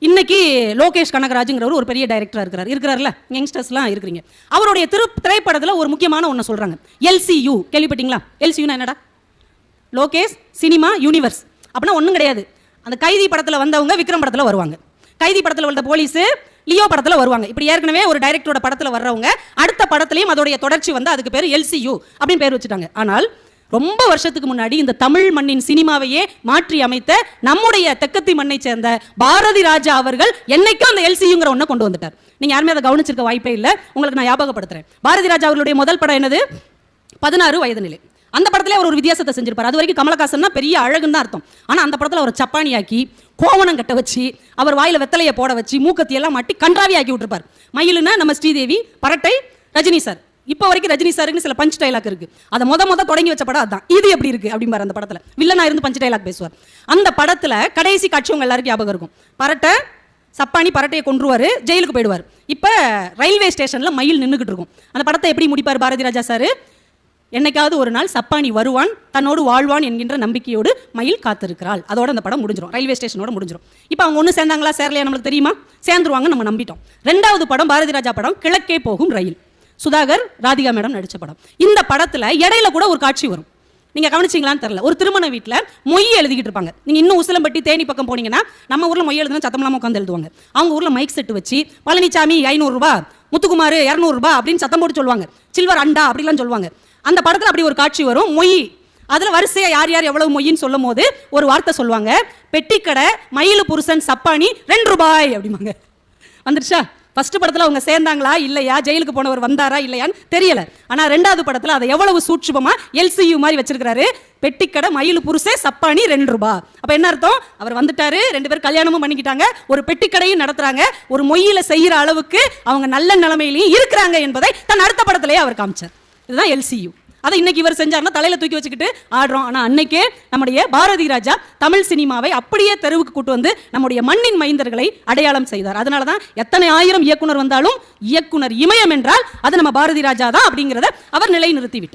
இன்னைக்கு லோகேஷ் கனகராஜுங்கிறவர் ஒரு பெரிய டைரக்டரா இருக்கிறார்ல, யங்ஸ்டர்ஸ்லாம் இருக்கிறீங்க. அவருடைய திரைப்படத்தில் ஒரு முக்கியமான ஒன்று சொல்றாங்க, LCU. கேள்விப்பட்டீங்களா? LCUனா என்னடா? Lokesh cinema universe. அப்படின்னா ஒன்றும் கிடையாது. அந்த கைதி படத்தில் வந்தவங்க விக்ரம் படத்தில் வருவாங்க, கைதி படத்தில் வந்த போலீஸ் லியோ படத்தில் வருவாங்க. இப்படி ஏற்கனவே ஒரு டைரக்டரோட படத்தில் வர்றவங்க அடுத்த படத்துலையும் அதோடைய தொடர்ச்சி வந்து அதுக்கு பேர் LCU அப்படின்னு பேர் வச்சுட்டாங்க. ஆனால் ரொம்ப வருஷத்துக்கு முன்னாடி இந்த தமிழ் மண்ணின் சினிமாவையே மாற்றி அமைத்த நம்முடைய தெக்கத்தி மண்ணை சேர்ந்த பாரதி ராஜா அவர்கள் என்னைக்கும் அந்த LCUங்கிற ஒன்றை கொண்டு வந்துட்டார். நீங்க யாருமே அதை கவனிச்சிருக்க வாய்ப்பே இல்லை. உங்களுக்கு நான் ஞாபகப்படுத்துறேன். பாரதி ராஜா அவர்களுடைய முதல் படம் என்னது? 16 வயது நிலை. அந்த படத்துல அவர் ஒரு வித்தியாசத்தை செஞ்சிருப்பார். அது வரைக்கும் கமலஹாசன்னா பெரிய அழகுன்னு தான் அர்த்தம். ஆனா அந்த படத்துல அவர் சப்பானியாக்கி கோவணம் கட்ட வச்சு அவர் வாயில வெத்தலையை போட வச்சு மூக்கத்தி எல்லாம் மாட்டி கன்றாவி ஆக்கி விட்டுருப்பார். மயிலுன்னா நம்ம ஸ்ரீதேவி, பரட்டை ரஜினி சார். இப்போ வரைக்கும் ரஜினி சாருக்கு சில பஞ்ச் டைலாக் இருக்கு. அதை முத தொடங்கி வச்ச படம் அதான். இது எப்படி இருக்கு அப்படிம்பாரு அந்த படத்துல. வில்லனா இருந்து பஞ்ச் டைலாக் பேசுவார். அந்த படத்துல கடைசி காட்சி உங்க எல்லாருக்கும் ஞாபகம் இருக்கும். பரட்டை சப்பானி பரட்டையை கொன்றுவாரு, ஜெயிலுக்கு போயிடுவார். இப்போ ரயில்வே ஸ்டேஷன்ல மயில் நின்றுகிட்டு இருக்கும். அந்த படத்தை எப்படி முடிப்பார் பாரதி ராஜா சார்? என்னைக்காவது ஒரு நாள் சப்பானி வருவான், தன்னோடு வாழ்வான் என்கின்ற நம்பிக்கையோடு மயில் காத்திருக்கிறாள். அதோட அந்த படம் முடிஞ்சிடும், ரயில்வே ஸ்டேஷனோட முடிஞ்சிடும். இப்போ அவங்க ஒன்று சேர்ந்தாங்களா சேரலையா நம்மளுக்கு தெரியுமா? சேர்ந்துருவாங்க, நம்ம நம்பிட்டோம். ரெண்டாவது படம் பாரதி ராஜா படம் கிழக்கே போகும் ரயில், சுதாகர் ராதிகா மேடம் நடிச்ச படம். இந்த படத்துல இடையில கூட ஒரு காட்சி வரும். நீங்க கவனிச்சிங்களான்னு தெரியல. ஒரு திருமண வீட்டில் மொய் எழுதிக்கிட்டு இருப்பாங்க. நீங்க இன்னும் உசிலம்பட்டி தேனி பக்கம் போனீங்கன்னா நம்ம ஊர்ல மொய் எழுதுனா சத்தமில்லாம உட்காந்து எழுதுவாங்க. அவங்க ஊர்ல மைக் செட்டு வச்சு பழனிசாமி 500 ரூபாய், முத்துக்குமார் 200 ரூபாய் அப்படின்னு சத்தம் போட்டு சொல்லுவாங்க. சில்வர் அண்டா அப்படிலாம் சொல்லுவாங்க. அந்த படத்துல அப்படி ஒரு காட்சி வரும். மொய் அதுல வரிசையா யார் யார் எவ்வளவு மொய்ன்னு சொல்லும் போது ஒரு வார்த்தை சொல்லுவாங்க, பெட்டிக்கடை மயிலு புருஷன் சப்பானி 2 ரூபாய் அப்படிம்பாங்க. வந்துருச்சா? ஃபர்ஸ்ட் படத்துல அவங்க சேர்ந்தாங்களா இல்லையா, ஜெயிலுக்கு போனவர் வந்தாரா இல்லையான்னு தெரியல. ஆனா ரெண்டாவது படத்துல அதை எவ்வளவு சூட்சுமமா LCU மாதிரி வச்சிருக்காரு. பெட்டிக்கடை மயிலு புருஷே சப்பானி 2 ரூபாய். அப்ப என்ன அர்த்தம்? அவர் வந்துட்டாரு, 2 பேர் கல்யாணமும் பண்ணிக்கிட்டாங்க, ஒரு பெட்டிக்கடையும் நடத்துறாங்க, ஒரு மொய்யில செய்யற அளவுக்கு அவங்க நல்ல நிலைமையிலையும் இருக்கிறாங்க என்பதை தன் அடுத்த படத்திலேயே அவர் காமிச்சார். இதுதான் LCU. அதை இன்னைக்கு இவர் செஞ்சாருன்னா தலையில தூக்கி வச்சுக்கிட்டு ஆடுறோம். ஆனா அன்னைக்கே நம்முடைய பாரதி ராஜா தமிழ் சினிமாவை அப்படியே தெருவுக்கு கூட்டு வந்து நம்முடைய மண்ணின் மைந்தர்களை அடையாளம் செய்தார். அதனாலதான் எத்தனை ஆயிரம் இயக்குனர் வந்தாலும் இயக்குனர் இமயம் என்றால் அது நம்ம பாரதி ராஜா தான் அப்படிங்கிறத அவர் நிலைநிறுத்தி விட்டார்.